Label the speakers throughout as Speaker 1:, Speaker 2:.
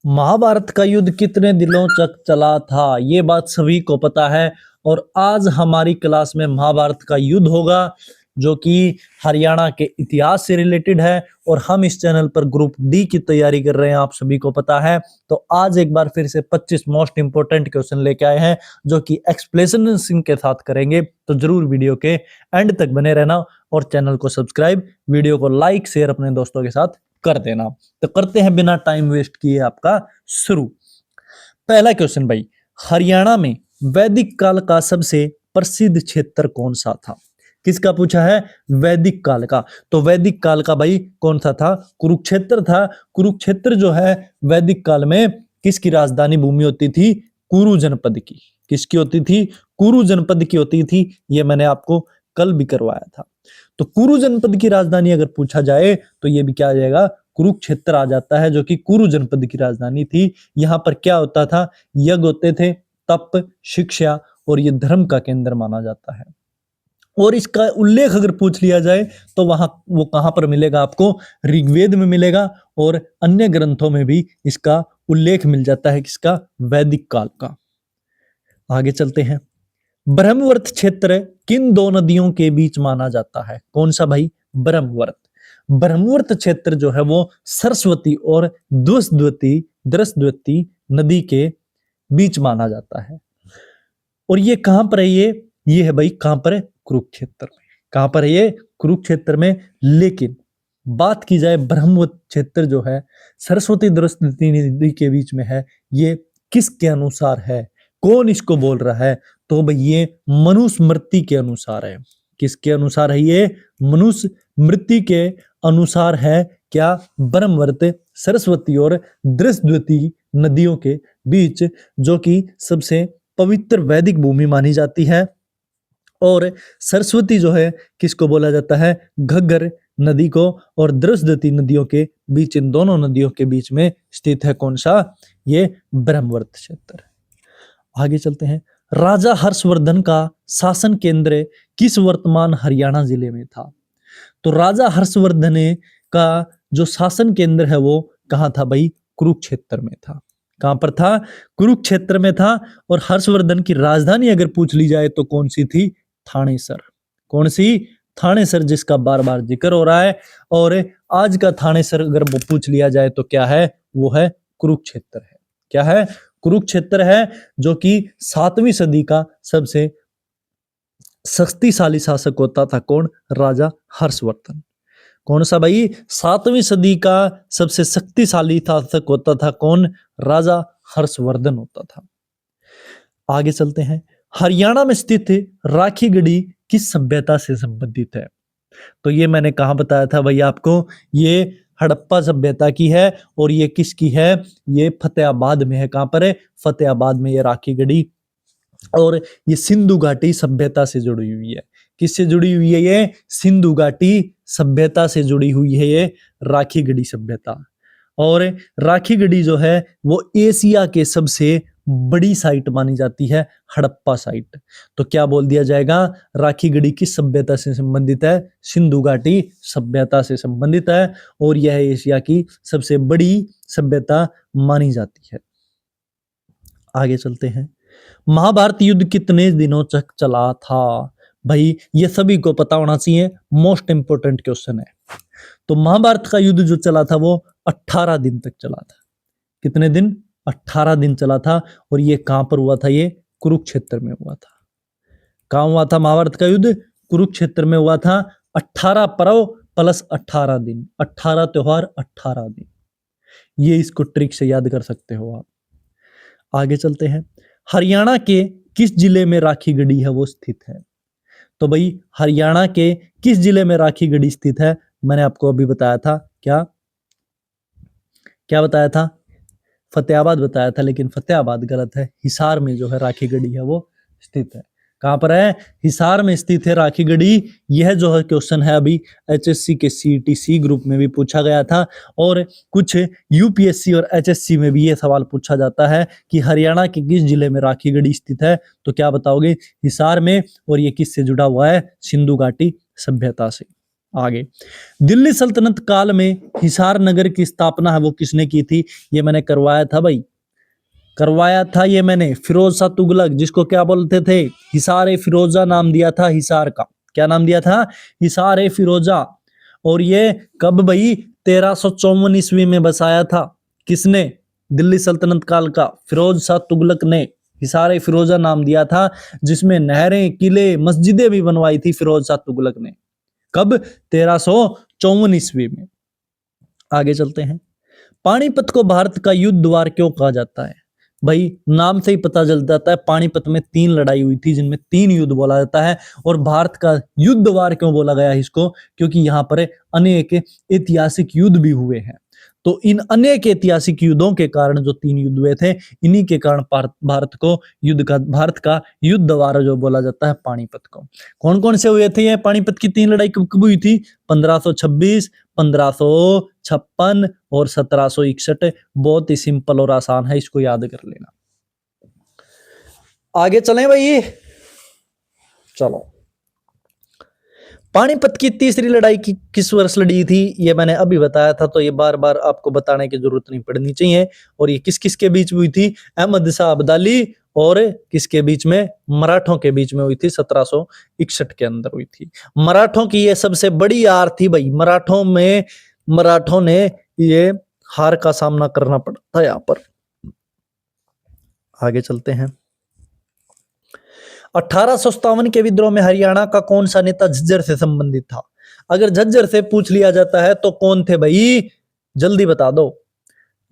Speaker 1: महाभारत का युद्ध कितने दिनों तक चला था, ये बात सभी को पता है। और आज हमारी क्लास में महाभारत का युद्ध होगा जो कि हरियाणा के इतिहास से रिलेटेड है। और हम इस चैनल पर ग्रुप डी की तैयारी कर रहे हैं, आप सभी को पता है। तो आज एक बार फिर से 25 मोस्ट इंपोर्टेंट क्वेश्चन लेके आए हैं जो कि एक्सप्लेनेशन के साथ करेंगे। तो जरूर वीडियो के एंड तक बने रहना और चैनल को सब्सक्राइब, वीडियो को लाइक शेयर अपने दोस्तों के साथ कर देना। तो करते हैं बिना टाइम वेस्ट किए आपका शुरू। पहला क्वेश्चन भाई, हरियाणा में वैदिक काल का सबसे प्रसिद्ध क्षेत्र कौन सा था? किसका पूछा है? वैदिक काल का। तो वैदिक काल का भाई कौन सा था? कुरुक्षेत्र था। कुरुक्षेत्र जो है वैदिक काल में किसकी राजधानी भूमि होती थी? कुरु जनपद की। किसकी होती थी? कुरु जनपद की होती थी। ये मैंने आपको कल भी करवाया था। तो कुरु जनपद की राजधानी अगर पूछा जाए तो ये भी क्या आ जाएगा? कुरुक्षेत्र आ जाता है, जो कि कुरु जनपद की राजधानी थी। यहाँ पर क्या होता था? यज्ञ होते थे, तप, शिक्षा और ये धर्म का केंद्र माना जाता है। और इसका उल्लेख अगर पूछ लिया जाए तो वहां वो कहां पर मिलेगा आपको? ऋग्वेद में मिलेगा और अन्य ग्रंथों में भी इसका उल्लेख मिल जाता है। किसका? वैदिक काल का। आगे चलते हैं। ब्रह्मवर्त क्षेत्र किन दो नदियों के बीच माना जाता है? कौन सा भाई? ब्रह्मवर्त। ब्रह्मवर्त क्षेत्र जो है वो सरस्वती और द्रस्वती नदी के बीच माना जाता है। और ये कहां पर है? ये है भाई कहां पर है? कुरुक्षेत्र में। कहां पर है ये? कुरुक्षेत्र में। लेकिन बात की जाए ब्रह्मवर्त क्षेत्र जो है सरस्वती द्रस्वती नदी के बीच में है, ये किसके अनुसार है? कौन इसको बोल रहा है? तो भाई ये मनुस्मृति के अनुसार है। किसके अनुसार है ये? मनुस्मृति के अनुसार है। क्या? ब्रह्मवर्त सरस्वती और द्रस्वती नदियों के बीच, जो कि सबसे पवित्र वैदिक भूमि मानी जाती है। और सरस्वती जो है किसको बोला जाता है? घग्गर नदी को। और द्रस्वती नदियों के बीच, इन दोनों नदियों के बीच में स्थित है कौन सा? ये ब्रह्मवर्त क्षेत्र। आगे चलते हैं। राजा हर्षवर्धन का शासन केंद्र किस वर्तमान हरियाणा जिले में था? तो राजा हर्षवर्धन का जो शासन केंद्र है वो कहाँ था भाई? कुरुक्षेत्र में था। कहां पर था? कुरुक्षेत्र में था। और हर्षवर्धन की राजधानी अगर पूछ ली जाए तो कौन सी थी? थानेसर। कौन सी? थानेसर, जिसका बार बार जिक्र हो रहा है। और आज का थानेसर अगर वो पूछ लिया जाए तो क्या है? वो है कुरुक्षेत्र है। क्या है? कुरुक्षेत्र है, जो कि 7वीं सदी का सबसे शक्तिशाली शासक होता था। कौन? राजा हर्षवर्धन। कौन सा भाई? 7वीं सदी का सबसे शक्तिशाली शासक होता था। कौन? राजा हर्षवर्धन होता था। आगे चलते हैं। हरियाणा में स्थित राखीगढ़ी किस सभ्यता से संबंधित है? तो ये मैंने कहा बताया था भाई आपको, ये हड़प्पा सभ्यता की है। और ये किसकी है? ये फतेहाबाद में है। कहां पर है? फतेहाबाद में ये राखीगढ़ी। और ये सिंधु घाटी सभ्यता से जुड़ी हुई है। किससे जुड़ी हुई है ये? सिंधु घाटी सभ्यता से जुड़ी हुई है ये राखीगढ़ी सभ्यता। और राखीगढ़ी जो है वो एशिया के सबसे बड़ी साइट मानी जाती है, हड़प्पा साइट। तो क्या बोल दिया जाएगा? राखीगढ़ी किस सभ्यता से संबंधित है? सिंधु घाटी सभ्यता से संबंधित है। और यह एशिया की सबसे बड़ी सभ्यता मानी जाती है। आगे चलते हैं। महाभारत युद्ध कितने दिनों तक चला था? भाई ये सभी को पता होना चाहिए, मोस्ट इंपोर्टेंट क्वेश्चन है। तो महाभारत का युद्ध जो चला था वो 18 दिन तक चला था। कितने दिन? 18 दिन चला था। और ये कहां पर हुआ था? ये कुरुक्षेत्र में हुआ था। कहां हुआ था महाभारत का युद्ध? कुरुक्षेत्र में हुआ था। 18 पर्व प्लस 18 दिन, 18 त्योहार 18 दिन। ये इसको ट्रिक से याद कर सकते हो आप। आगे चलते हैं। हरियाणा के किस जिले में राखीगढ़ी है वो स्थित है? तो भाई हरियाणा के किस जिले में राखीगढ़ी स्थित है? मैंने आपको अभी बताया था। क्या क्या बताया था? फतेहाबाद बताया था, लेकिन फतेहाबाद गलत है। हिसार में जो है राखीगढ़ी है वो स्थित है। कहां पर है? हिसार में स्थित है राखीगढ़ी। यह जो है क्वेश्चन है अभी एचएससी के सीईटी ग्रुप में भी पूछा गया था। और कुछ यूपीएससी और एचएससी में भी यह सवाल पूछा जाता है कि हरियाणा के किस जिले में राखीगढ़ी स्थित है? तो क्या बताओगे? हिसार में। और ये किससे जुड़ा हुआ है? सिंधु घाटी सभ्यता से। आगे, दिल्ली सल्तनत काल में हिसार नगर की स्थापना है वो किसने की थी? ये मैंने करवाया था भाई, करवाया था ये मैंने, फिरोज शाह तुगलक, जिसको क्या बोलते थे? हिसार ए फिरोजा नाम दिया था हिसार का। क्या नाम दिया था? हिसार ए फिरोजा। और ये कब भाई? 1354 ईस्वी में बसाया था। किसने? दिल्ली सल्तनत काल का फिरोज शाह तुगलक ने हिसार ए फिरोजा नाम दिया था, जिसमें नहरें, किले, मस्जिदें भी बनवाई थी फिरोज शाह तुगलक ने। कब? 1354 ईस्वी में। आगे चलते हैं। पानीपत को भारत का युद्ध द्वार क्यों कहा जाता है? भाई नाम से ही पता चल जाता है, पानीपत में 3 लड़ाई हुई थी जिनमें 3 युद्ध बोला जाता है। और भारत का युद्ध द्वार क्यों बोला गया है इसको? क्योंकि यहाँ पर अनेक ऐतिहासिक युद्ध भी हुए हैं। तो इन अनेक ऐतिहासिक युद्धों के कारण जो 3 युद्ध हुए थे, इन्हीं के कारण भारत का युद्ध द्वार जो बोला जाता है पानीपत को। कौन कौन से हुए थे ये पानीपत की 3 लड़ाई? कब कब हुई थी? 1526, 1556 और 1761। बहुत ही सिंपल और आसान है, इसको याद कर लेना। आगे चलें भाई, चलो। पानीपत की तीसरी लड़ाई की किस वर्ष लड़ी थी? ये मैंने अभी बताया था, तो ये बार बार आपको बताने की जरूरत नहीं पड़नी चाहिए। और ये किस किस के बीच हुई थी? अहमद शाह अब्दाली और किसके बीच में? मराठों के बीच में हुई थी, 1761 के अंदर हुई थी। मराठों की ये सबसे बड़ी हार थी भाई। मराठों ने ये हार का सामना करना पड़ा था यहाँ पर। आगे चलते हैं। 1857 के विद्रोह में हरियाणा का कौन सा नेता झज्जर से संबंधित था? अगर झज्जर से पूछ लिया जाता है तो कौन थे भाई? जल्दी बता दो।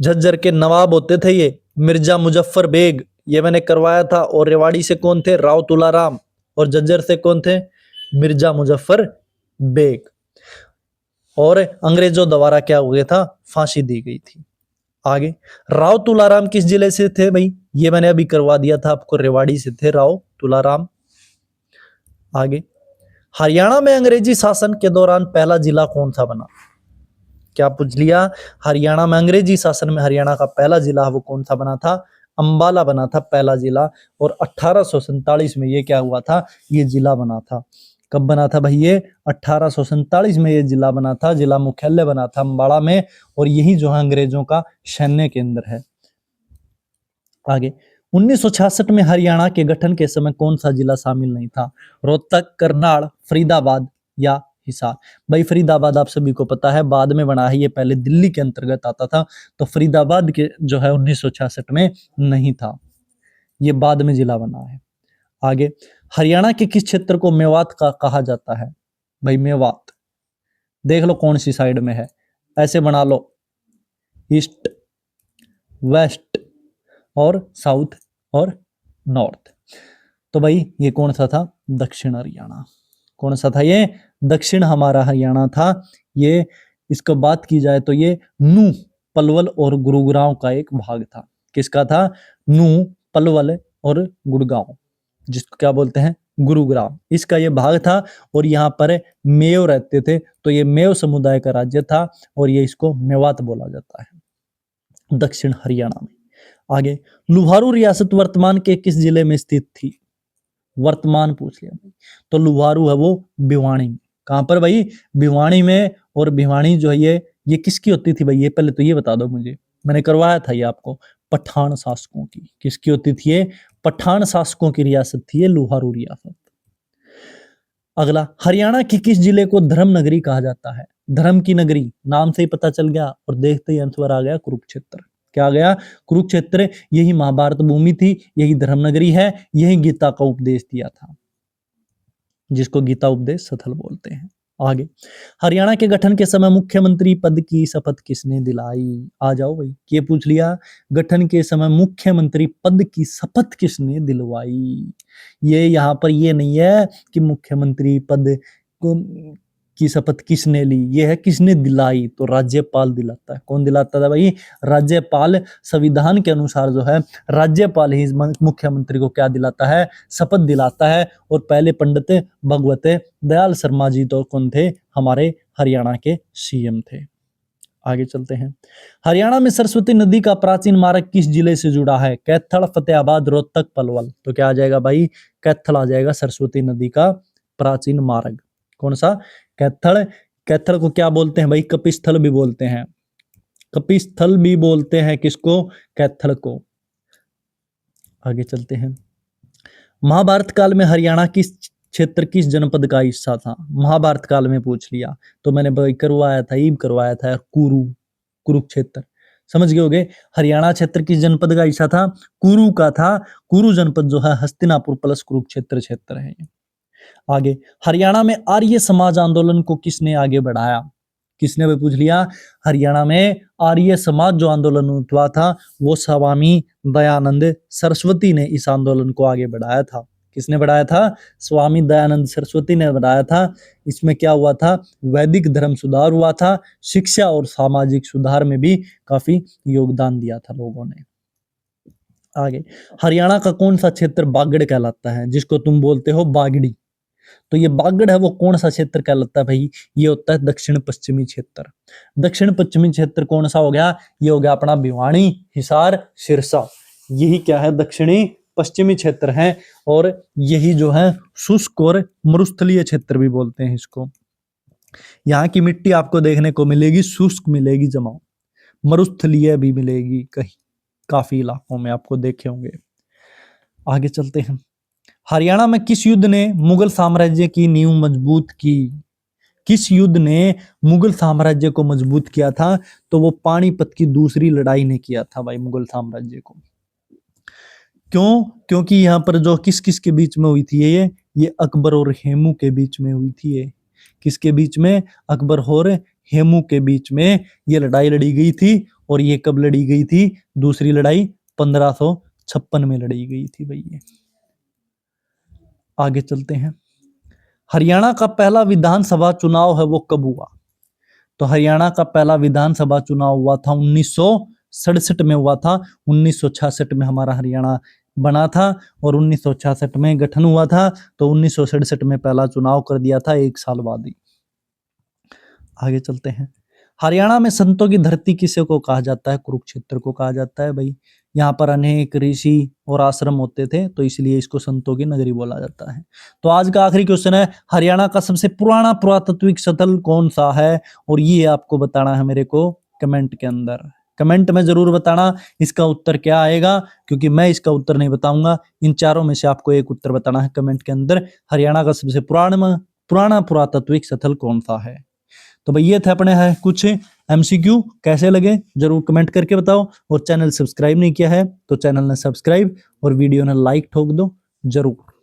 Speaker 1: झज्जर के नवाब होते थे ये, मिर्जा मुजफ्फर बेग, ये मैंने करवाया था। और रेवाड़ी से कौन थे? राव तुलाराम। और झज्जर से कौन थे? मिर्जा मुजफ्फर बेग। और अंग्रेजों द्वारा क्या हो गया था? फांसी दी गई थी। आगे, राव तुलाराम किस जिले से थे भाई? ये मैंने अभी करवा दिया था आपको, रेवाड़ी से थे राव तुलाराम। आगे, हरियाणा में अंग्रेजी शासन के दौरान पहला जिला कौन सा बना? क्या पूछ लिया? हरियाणा में अंग्रेजी शासन में हरियाणा का पहला जिला वो कौन सा बना था? अंबाला बना था पहला जिला। और 1847 में ये क्या हुआ था? ये जिला बना था। कब बना था भाई ये? 1847 में ये जिला बना था। जिला मुख्यालय बना था अंबाला में, और यही जो है अंग्रेजों का सैन्य केंद्र है। आगे, 1966 में हरियाणा के गठन के समय कौन सा जिला शामिल नहीं था? रोहतक, करनाल, फरीदाबाद या हिसार? भाई फरीदाबाद आप सभी को पता है बाद में बना है, ये पहले दिल्ली के अंतर्गत आता था। तो फरीदाबाद के जो है 1966 में नहीं था, ये बाद में जिला बना है। आगे, हरियाणा के किस क्षेत्र को मेवात का कहा जाता है? भाई मेवात देख लो कौन सी साइड में है, ऐसे बना लो, ईस्ट, वेस्ट और साउथ और नॉर्थ। तो भाई ये कौन सा था? दक्षिण हरियाणा। कौन सा था ये? दक्षिण हमारा हरियाणा था ये। इसको बात की जाए तो ये नूह, पलवल और गुरुग्राम का एक भाग था। किसका था? नूह, पलवल और गुड़गांव, जिसको क्या बोलते हैं? गुरुग्राम, इसका ये भाग था। और यहाँ पर मेव रहते थे, तो ये मेव समुदाय का राज्य था, और ये इसको मेवात बोला जाता है दक्षिण हरियाणा में। आगे, लुहारू रियासत वर्तमान के किस जिले में स्थित थी? वर्तमान पूछ लिया भाई, तो लुहारू है वो भिवानी में। कहां पर भाई? भिवानी में। और भिवानी जो है ये किसकी होती थी भाई? ये पहले तो ये बता दो मुझे, मैंने करवाया था ये आपको, पठान शासकों की। किसकी होती थी ये? पठान शासकों की रियासत थी ये लुहारू रियासत। अगला, हरियाणा के किस जिले को धर्म नगरी कहा जाता है? धर्म की नगरी, नाम से ही पता चल गया। और देखते ही आंसर आ गया कुरुक्षेत्र। क्या आ गया? कुरुक्षेत्र। यही महाभारत भूमि थी, यही धर्म नगरी है, यही गीता का उपदेश दिया था, जिसको गीता उपदेश स्थल बोलते हैं। आगे, हरियाणा के गठन के समय मुख्यमंत्री पद की शपथ किसने दिलाई? आ जाओ भाई, ये पूछ लिया, गठन के समय मुख्यमंत्री पद की शपथ किसने दिलवाई? ये यहाँ पर ये नहीं है कि मुख्यमंत्री पद की शपथ किसने ली, ये है किसने दिलाई। तो राज्यपाल दिलाता है। कौन दिलाता था भाई? राज्यपाल। संविधान के अनुसार जो है राज्यपाल ही मुख्यमंत्री को क्या दिलाता है? शपथ दिलाता है। और पहले पंडित भगवत दयाल शर्मा जी तो कौन थे? हमारे हरियाणा के सीएम थे। आगे चलते हैं। हरियाणा में सरस्वती नदी का प्राचीन मार्ग किस जिले से जुड़ा है? कैथल, फतेहाबाद, रोहतक, पलवल। तो क्या आ जाएगा भाई? कैथल आ जाएगा सरस्वती नदी का प्राचीन मार्ग। कौन सा? कैथल। कैथल को क्या बोलते हैं भाई? कपिस्थल भी बोलते हैं। कपिस्थल भी बोलते हैं किसको? कैथल को। आगे चलते हैं। महाभारत काल में हरियाणा किस क्षेत्र, किस जनपद का हिस्सा था? महाभारत काल में पूछ लिया तो मैंने भाई करवाया था, ईब करवाया था, कुरुक्षेत्र। समझ गए होगे। हरियाणा क्षेत्र किस जनपद का हिस्सा था? कुरु का था। कुरु जनपद जो है हस्तिनापुर प्लस कुरुक्षेत्र क्षेत्र है। आगे, हरियाणा में आर्य समाज आंदोलन को किसने आगे बढ़ाया? किसने भी पूछ लिया। हरियाणा में आर्य समाज जो आंदोलन हुआ था वो स्वामी दयानंद सरस्वती ने इस आंदोलन को आगे बढ़ाया था। किसने बढ़ाया था? स्वामी दयानंद सरस्वती ने बढ़ाया था। इसमें क्या हुआ था? वैदिक धर्म सुधार हुआ था। शिक्षा और सामाजिक सुधार में भी काफी योगदान दिया था लोगों ने। आगे, हरियाणा का कौन सा क्षेत्र बागड़ कहलाता है, जिसको तुम बोलते हो बागड़ी? तो ये बागड़ है वो कौन सा क्षेत्र कहलाता है भाई? ये होता है दक्षिण पश्चिमी क्षेत्र। दक्षिण पश्चिमी क्षेत्र कौन सा हो गया? ये हो गया अपना भिवानी, हिसार, सिरसा। यही क्या है? दक्षिणी पश्चिमी क्षेत्र है। और यही जो है शुष्क और मरुस्थलीय क्षेत्र भी बोलते हैं इसको। यहाँ की मिट्टी आपको देखने को मिलेगी शुष्क मिलेगी, जमाओ, मरुस्थलीय भी मिलेगी कहीं, काफी इलाकों में आपको देखे होंगे। आगे चलते हैं। हरियाणा में किस युद्ध ने मुगल साम्राज्य की नींव मजबूत की? किस युद्ध ने मुगल साम्राज्य को मजबूत किया था? तो वो पानीपत की दूसरी लड़ाई ने किया था भाई मुगल साम्राज्य को। क्यों? क्योंकि यहाँ पर जो किस किस के बीच में हुई थी ये अकबर और हेमू के बीच में हुई थी। ये किसके बीच में? अकबर और हेमू के बीच में ये लड़ाई लड़ी गई थी। और ये कब लड़ी गई थी? दूसरी लड़ाई 1556 में लड़ी गई थी भाई ये। आगे चलते हैं। हरियाणा का पहला विधानसभा चुनाव है वो कब हुआ? तो हरियाणा का पहला विधानसभा चुनाव हुआ था 1967 में हुआ था। 1966 में हमारा हरियाणा बना था और 1966 में गठन हुआ था। तो 1967 में पहला चुनाव कर दिया था, एक साल बाद ही। आगे चलते हैं। हरियाणा में संतों की धरती किसे को कहा जाता है? कुरुक्षेत्र को कहा जाता है भाई। यहाँ पर अनेक ऋषि और आश्रम होते थे तो इसलिए इसको संतों की नगरी बोला जाता है। तो आज का आखिरी क्वेश्चन है, हरियाणा का सबसे पुराना पुरातात्विक स्थल कौन सा है? और ये आपको बताना है मेरे को कमेंट के अंदर। कमेंट में जरूर बताना इसका उत्तर क्या आएगा, क्योंकि मैं इसका उत्तर नहीं बताऊंगा। इन चारों में से आपको एक उत्तर बताना है कमेंट के अंदर। हरियाणा का सबसे पुराना पुरातात्विक स्थल कौन सा है? तो भाई ये थे अपने है कुछ एमसीक्यू। कैसे लगे जरूर कमेंट करके बताओ। और चैनल सब्सक्राइब नहीं किया है तो चैनल ने सब्सक्राइब और वीडियो ने लाइक ठोक दो जरूर।